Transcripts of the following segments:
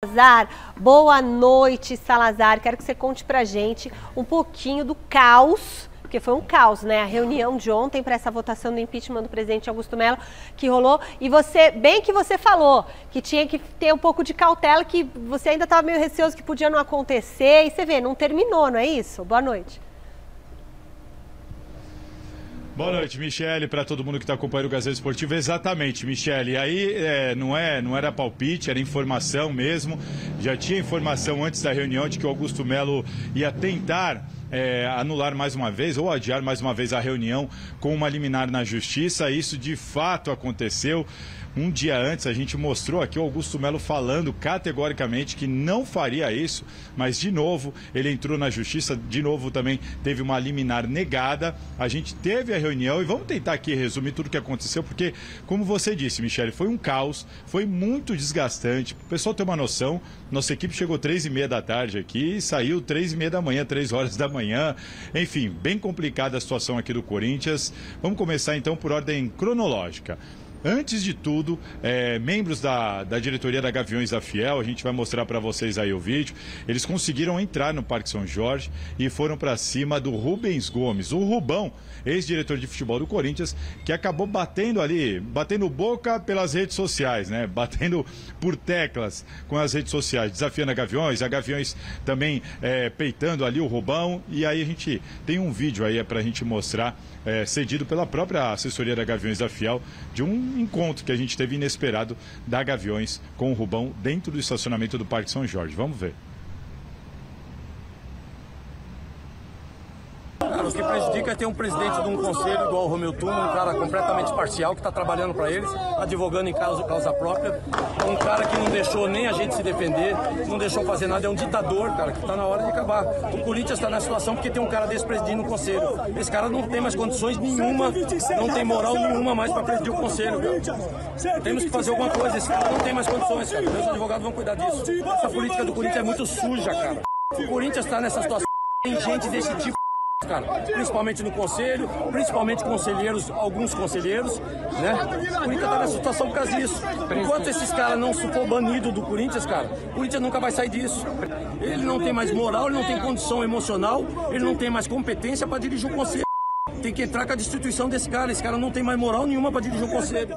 Salazar, boa noite, Salazar. Quero que você conte pra gente um pouquinho do caos, porque foi um caos, né? A reunião de ontem para essa votação do impeachment do presidente Augusto Mello que rolou. E você, bem que você falou, que tinha que ter um pouco de cautela, que você ainda estava meio receoso que podia não acontecer. E você vê, não terminou, não é isso? Boa noite. Boa noite, Michele, para todo mundo que está acompanhando o Gazeta Esportiva. Exatamente, Michele. Aí não era palpite, era informação mesmo. Já tinha informação antes da reunião de que o Augusto Mello ia tentar anular mais uma vez ou adiar mais uma vez a reunião com uma liminar na justiça. Isso de fato aconteceu. Um dia antes a gente mostrou aqui o Augusto Mello falando categoricamente que não faria isso, mas de novo ele entrou na justiça, de novo também teve uma liminar negada. A gente teve a reunião e vamos tentar aqui resumir tudo o que aconteceu, porque como você disse, Michele, foi um caos, foi muito desgastante. O pessoal tem uma noção, nossa equipe chegou 3h30 da tarde aqui e saiu 3h30 da manhã, 3 horas da manhã. Enfim, bem complicada a situação aqui do Corinthians. Vamos começar então por ordem cronológica. Antes de tudo, membros da diretoria da Gaviões da Fiel, a gente vai mostrar para vocês aí o vídeo, eles conseguiram entrar no Parque São Jorge e foram para cima do Rubens Gomes, o Rubão, ex-diretor de futebol do Corinthians, que acabou batendo boca pelas redes sociais, né? Batendo por teclas com as redes sociais, desafiando a Gaviões também peitando ali o Rubão, e aí a gente tem um vídeo aí para a gente mostrar, cedido pela própria assessoria da Gaviões da Fiel, de um encontro que a gente teve inesperado da Gaviões com o Rubão dentro do estacionamento do Parque São Jorge. Vamos ver. O que prejudica é ter um presidente de um conselho igual o Romeu Tuma, um cara completamente parcial, que está trabalhando para eles, advogando em causa própria. Um cara que não deixou nem a gente se defender, não deixou fazer nada, é um ditador, cara, que está na hora de acabar. O Corinthians está nessa situação porque tem um cara desse presidindo o conselho. Esse cara não tem mais condições nenhuma, não tem moral nenhuma mais para presidir o conselho, cara. Temos que fazer alguma coisa, esse cara não tem mais condições, cara. Meus advogados vão cuidar disso. Essa política do Corinthians é muito suja, cara. O Corinthians está nessa situação, tem gente desse tipo, cara, principalmente no conselho, principalmente conselheiros, alguns conselheiros, né? O Corinthians tá nessa situação por causa disso. Enquanto esses caras não for banido do Corinthians, cara, o Corinthians nunca vai sair disso. Ele não tem mais moral, ele não tem condição emocional, ele não tem mais competência para dirigir o conselho. Tem que entrar com a destituição desse cara. Esse cara não tem mais moral nenhuma para dirigir o conselho.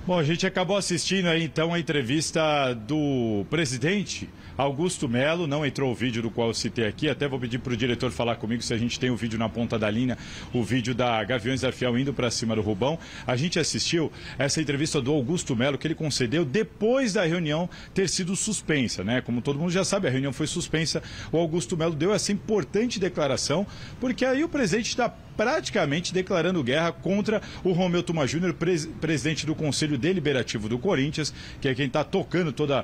Bom, a gente acabou assistindo aí então a entrevista do presidente Augusto Mello. Não entrou o vídeo do qual eu citei aqui, até vou pedir para o diretor falar comigo se a gente tem o vídeo na ponta da linha, o vídeo da Gaviões da Fiel indo para cima do Rubão. A gente assistiu essa entrevista do Augusto Mello que ele concedeu depois da reunião ter sido suspensa, né? Como todo mundo já sabe, a reunião foi suspensa. O Augusto Mello deu essa importante declaração, porque aí o presidente está praticamente declarando guerra contra o Romeu Tuma Júnior, presidente do Conselho Deliberativo do Corinthians, que é quem está tocando todo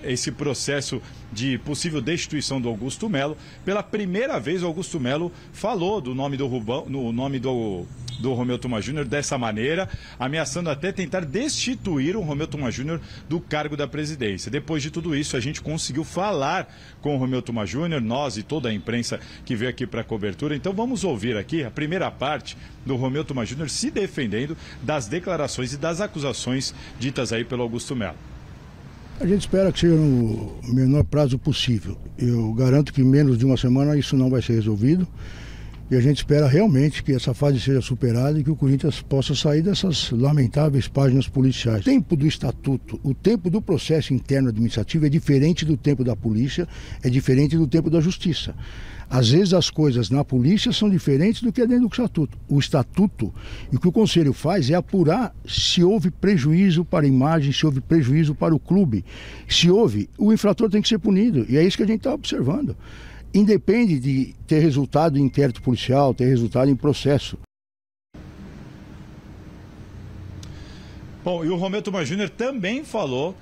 esse processo de possível destituição do Augusto Mello. Pela primeira vez, o Augusto Mello falou do nome do Rubão, no nome do Romeu Tuma Júnior dessa maneira, ameaçando até tentar destituir o Romeu Tuma Júnior do cargo da presidência. Depois de tudo isso, a gente conseguiu falar com o Romeu Tuma Júnior, nós e toda a imprensa que veio aqui para a cobertura. Então vamos ouvir aqui a primeira parte do Romeu Tuma Júnior se defendendo das declarações e das acusações ditas aí pelo Augusto Mello. A gente espera que seja no menor prazo possível. Eu garanto que em menos de uma semana isso não vai ser resolvido. E a gente espera realmente que essa fase seja superada e que o Corinthians possa sair dessas lamentáveis páginas policiais. O tempo do estatuto, o tempo do processo interno administrativo é diferente do tempo da polícia, é diferente do tempo da justiça. Às vezes as coisas na polícia são diferentes do que é dentro do estatuto. O estatuto, e o que o conselho faz é apurar se houve prejuízo para a imagem, se houve prejuízo para o clube. Se houve, o infrator tem que ser punido, e é isso que a gente está observando. Independe de ter resultado em inquérito policial, ter resultado em processo. Bom, e o Romeu Tuma Júnior também falou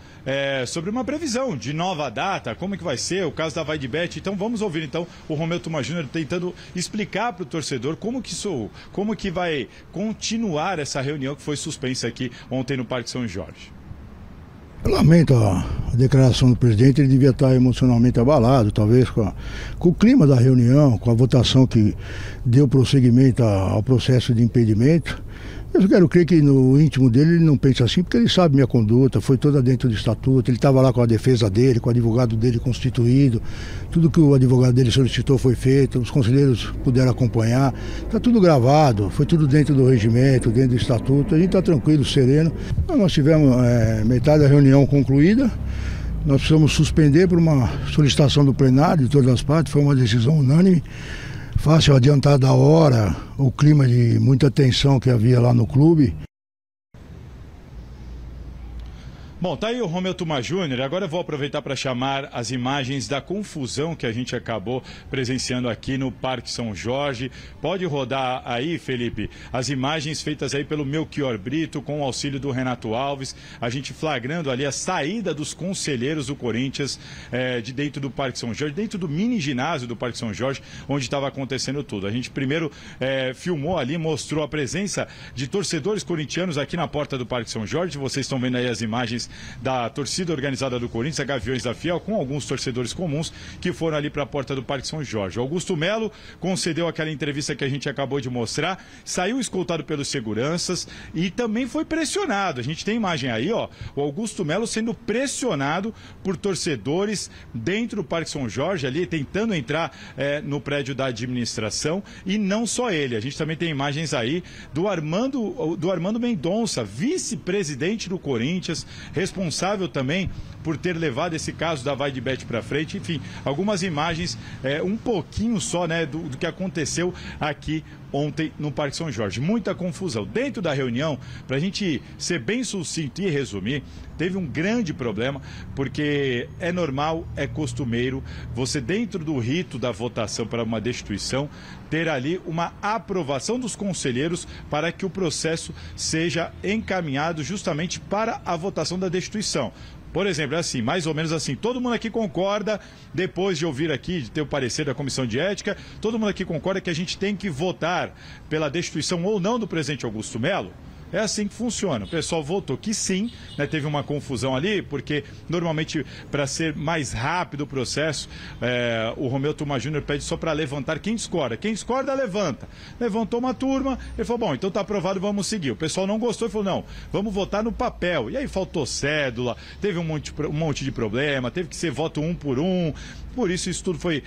sobre uma previsão de nova data, como é que vai ser o caso da Vaidebet. Então vamos ouvir então o Romeu Tuma Júnior tentando explicar para o torcedor como que vai continuar essa reunião que foi suspensa aqui ontem no Parque São Jorge. Eu lamento a declaração do presidente, ele devia estar emocionalmente abalado, talvez com o clima da reunião, com a votação que deu prosseguimento ao processo de impedimento. Eu quero crer que no íntimo dele ele não pensa assim, porque ele sabe minha conduta, foi toda dentro do estatuto, ele estava lá com a defesa dele, com o advogado dele constituído, tudo que o advogado dele solicitou foi feito, os conselheiros puderam acompanhar, está tudo gravado, foi tudo dentro do regimento, dentro do estatuto, a gente está tranquilo, sereno. Nós tivemos metade da reunião concluída, nós precisamos suspender por uma solicitação do plenário de todas as partes, foi uma decisão unânime. Fácil adiantar da hora, o clima de muita tensão que havia lá no clube. Bom, tá aí o Romeu Tuma Júnior. Agora eu vou aproveitar para chamar as imagens da confusão que a gente acabou presenciando aqui no Parque São Jorge. Pode rodar aí, Felipe, as imagens feitas aí pelo Melchior Brito com o auxílio do Renato Alves. A gente flagrando ali a saída dos conselheiros do Corinthians de dentro do Parque São Jorge, dentro do mini ginásio do Parque São Jorge, onde estava acontecendo tudo. A gente primeiro filmou ali, mostrou a presença de torcedores corintianos aqui na porta do Parque São Jorge. Vocês estão vendo aí as imagens da torcida organizada do Corinthians, a Gaviões da Fiel, com alguns torcedores comuns que foram ali para a porta do Parque São Jorge. Augusto Melo concedeu aquela entrevista que a gente acabou de mostrar, saiu escoltado pelos seguranças e também foi pressionado. A gente tem imagem aí, ó, o Augusto Melo sendo pressionado por torcedores dentro do Parque São Jorge, ali tentando entrar no prédio da administração, e não só ele. A gente também tem imagens aí do Armando Mendonça, vice-presidente do Corinthians, responsável também por ter levado esse caso da Vai de Bet para frente. Enfim, algumas imagens, um pouquinho só, né, do que aconteceu aqui ontem no Parque São Jorge. Muita confusão. Dentro da reunião, para a gente ser bem sucinto e resumir, teve um grande problema, porque é normal, é costumeiro, você dentro do rito da votação para uma destituição, ter ali uma aprovação dos conselheiros para que o processo seja encaminhado justamente para a votação da destituição. Por exemplo, é assim, mais ou menos assim, todo mundo aqui concorda, depois de ouvir aqui, de ter o parecer da Comissão de Ética, todo mundo aqui concorda que a gente tem que votar pela destituição ou não do presidente Augusto Melo? É assim que funciona. O pessoal votou que sim, né? Teve uma confusão ali, porque normalmente, para ser mais rápido o processo, o Romeu Tuma Júnior pede só para levantar quem discorda. Quem discorda, levanta. Levantou uma turma, ele falou, bom, então tá aprovado, vamos seguir. O pessoal não gostou e falou, não, vamos votar no papel. E aí faltou cédula, teve um monte de problema, teve que ser voto um por um. Por isso tudo foi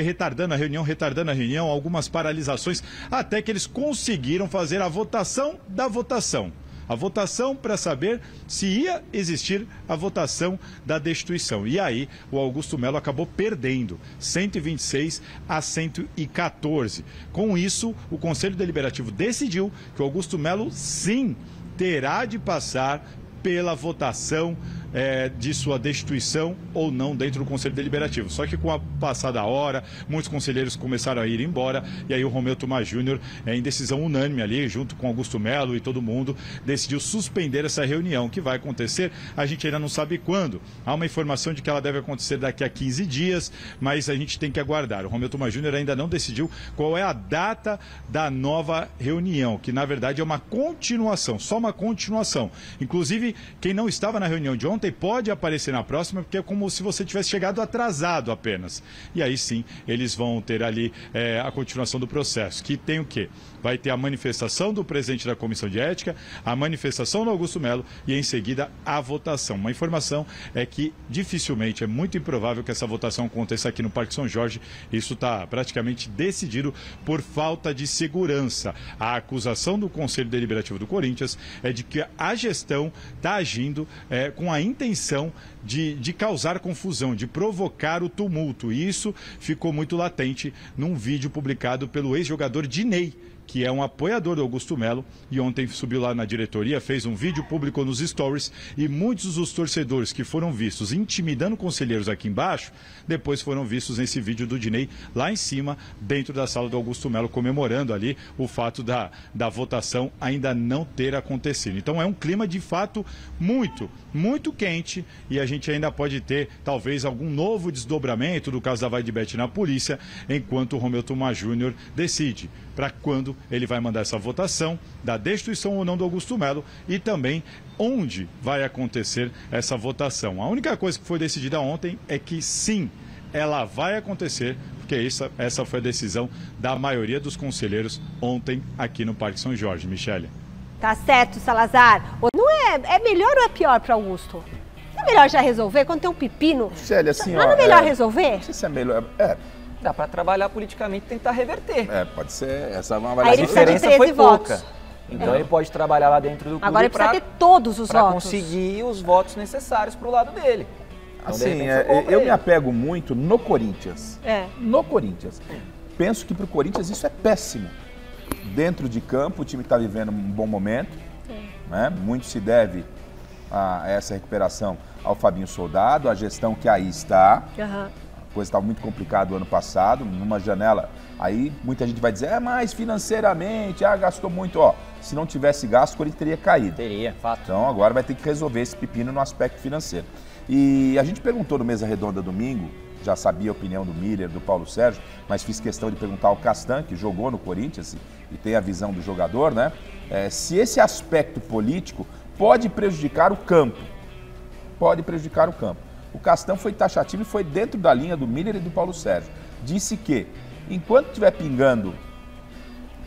retardando a reunião, algumas paralisações, até que eles conseguiram fazer a votação da votação. A votação para saber se ia existir a votação da destituição. E aí o Augusto Melo acabou perdendo, 126 a 114. Com isso, o Conselho Deliberativo decidiu que o Augusto Melo, sim, terá de passar pela votação de sua destituição ou não dentro do Conselho Deliberativo. Só que com a passada hora, muitos conselheiros começaram a ir embora, e aí o Romeu Tuma Júnior, em decisão unânime ali, junto com Augusto Melo e todo mundo, decidiu suspender essa reunião, que vai acontecer, a gente ainda não sabe quando. Há uma informação de que ela deve acontecer daqui a 15 dias, mas a gente tem que aguardar. O Romeu Tuma Júnior ainda não decidiu qual é a data da nova reunião, que na verdade é uma continuação, só uma continuação. Inclusive, quem não estava na reunião de ontem pode aparecer na próxima, porque é como se você tivesse chegado atrasado apenas. E aí sim, eles vão ter ali a continuação do processo, que tem o quê? Vai ter a manifestação do presidente da Comissão de Ética, a manifestação do Augusto Melo e em seguida a votação. Uma informação é que dificilmente, é muito improvável que essa votação aconteça aqui no Parque São Jorge. Isso está praticamente decidido por falta de segurança. A acusação do Conselho Deliberativo do Corinthians é de que a gestão está agindo com a intenção de causar confusão, de provocar o tumulto. E isso ficou muito latente num vídeo publicado pelo ex-jogador Dinei, que é um apoiador do Augusto Melo, e ontem subiu lá na diretoria, fez um vídeo público nos stories, e muitos dos torcedores que foram vistos intimidando conselheiros aqui embaixo, depois foram vistos nesse vídeo do Dinei lá em cima, dentro da sala do Augusto Melo, comemorando ali o fato da votação ainda não ter acontecido. Então é um clima de fato muito quente, e a gente ainda pode ter talvez algum novo desdobramento do caso da Vai de Bet na polícia, enquanto o Romeu Tuma Júnior decide para quando ele vai mandar essa votação da destituição ou não do Augusto Melo, e também onde vai acontecer essa votação. A única coisa que foi decidida ontem é que sim, ela vai acontecer, porque essa foi a decisão da maioria dos conselheiros ontem aqui no Parque São Jorge. Michele. Tá certo, Salazar. Não é melhor ou é pior para Augusto? Não é melhor já resolver quando tem um pepino? Michele, assim, não é melhor resolver? Não sei se é melhor. Dá para trabalhar politicamente e tentar reverter. Pode ser. Essa é uma Aí avaliação. ele precisa de diferença foi 13 votos. pouca. Então ele pode trabalhar lá dentro do clube Agora ele precisa ter todos os para votos. conseguir os votos necessários para o lado dele. Então, de Assim, repente, foi bom pra eu ele. me apego muito no Corinthians. No Corinthians. Penso que para o Corinthians isso é péssimo. Dentro de campo, o time está vivendo um bom momento. Né? Muito se deve a essa recuperação ao Fabinho Soldado, a gestão que aí está. A coisa estava muito complicada o ano passado, numa janela. Aí muita gente vai dizer, mas financeiramente, gastou muito. Se não tivesse gasto, o Corinthians teria caído. Teria, fato. Então agora vai ter que resolver esse pepino no aspecto financeiro. E a gente perguntou no Mesa Redonda domingo, já sabia a opinião do Miller, do Paulo Sérgio, mas fiz questão de perguntar ao Castan, que jogou no Corinthians e tem a visão do jogador, né? Se esse aspecto político pode prejudicar o campo. Pode prejudicar o campo. O Castan foi taxativo e foi dentro da linha do Miller e do Paulo Sérgio. Disse que, enquanto estiver pingando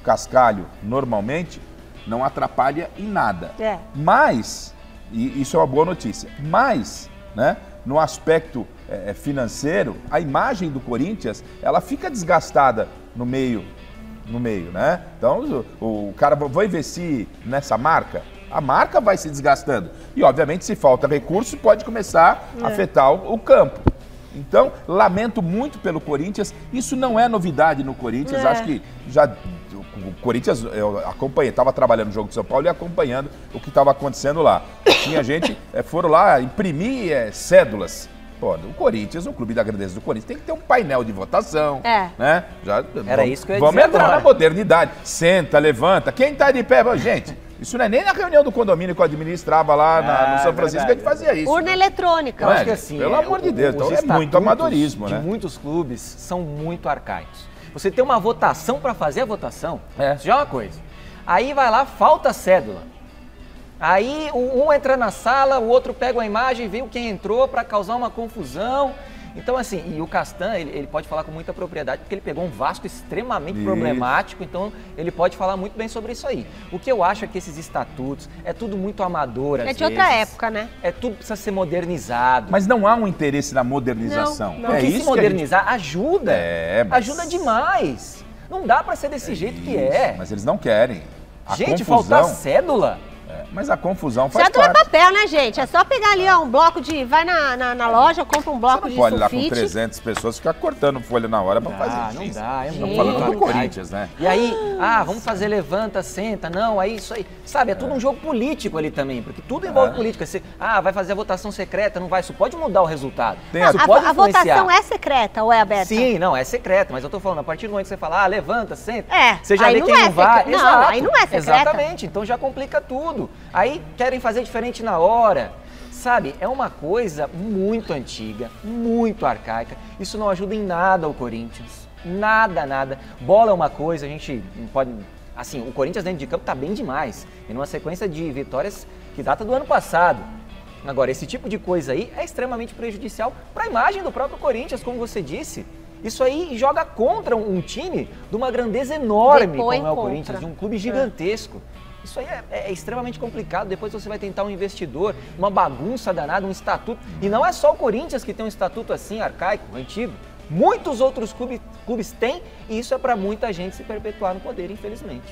cascalho normalmente, não atrapalha em nada. Mas, e isso é uma boa notícia, mas, né, no aspecto financeiro, a imagem do Corinthians, ela fica desgastada no meio, né? Então, o cara vai investir nessa marca, a marca vai se desgastando. E, obviamente, se falta recurso, pode começar a afetar o campo. Então, lamento muito pelo Corinthians. Isso não é novidade no Corinthians. Acho que já o Corinthians, eu acompanhei, estava trabalhando no jogo de São Paulo e acompanhando o que estava acontecendo lá. Tinha gente, foram lá imprimir cédulas. Pô, o Corinthians, o clube da grandeza do Corinthians, tem que ter um painel de votação. Né? Era isso que eu ia vamos dizer entrar agora. na modernidade. Senta, levanta. Quem está de pé? Gente, isso não é nem na reunião do condomínio que eu administrava lá no São Francisco que a gente fazia isso. Urna eletrônica. Eu acho que assim, pelo amor de Deus, então é muito amadorismo, de né? muitos clubes são muito arcaicos. Você tem uma votação para fazer a votação, isso já é uma coisa. Aí vai lá, falta cédula. Aí um entra na sala, o outro pega uma imagem, vê quem entrou para causar uma confusão. Então, assim, e o Castan, ele pode falar com muita propriedade, porque ele pegou um Vasco extremamente problemático, então ele pode falar muito bem sobre isso aí. O que eu acho é que esses estatutos, é tudo muito amador, às vezes. É de outra época, né? Tudo precisa ser modernizado. Mas não há um interesse na modernização. Não. Porque isso se modernizar ajuda. mas... Ajuda demais. Não dá pra ser desse jeito que é. Mas eles não querem. Gente, faltar cédula. Mas a confusão faz Cédula parte. é papel, né, gente? É só pegar ali, um bloco de... Vai na loja, compra um bloco Você de não pode ir lá com sulfite. 300 pessoas ficar cortando folha na hora pra fazer Não isso. dá, é Estamos muito falando do arcaico. Corinthians, né? E aí, vamos fazer levanta, senta, não, aí isso aí. Sabe, é tudo um jogo político ali também, porque tudo envolve política. Você, vai fazer a votação secreta, não vai, isso pode mudar o resultado. Isso pode A influenciar. votação é secreta ou é aberta? Sim, não, é secreta, mas eu tô falando, a partir do momento que você fala, levanta, senta, É, você já aí vê não quem é não vai. secre- não, Exato, aí não é secreta. Exatamente, então já complica tudo. Aí querem fazer diferente na hora. Sabe, é uma coisa muito antiga, muito arcaica. Isso não ajuda em nada o Corinthians. Nada, nada. Bola é uma coisa, a gente não pode... Assim, o Corinthians dentro de campo tá bem demais. E numa sequência de vitórias que data do ano passado. Agora, esse tipo de coisa aí é extremamente prejudicial para a imagem do próprio Corinthians, como você disse. Isso aí joga contra um time de uma grandeza enorme, Depõe como é o contra. Corinthians, de um clube gigantesco. Isso aí é extremamente complicado. Depois você vai tentar um investidor, uma bagunça danada, um estatuto. E não é só o Corinthians que tem um estatuto assim, arcaico, antigo. Muitos outros clubes têm, e isso é para muita gente se perpetuar no poder, infelizmente.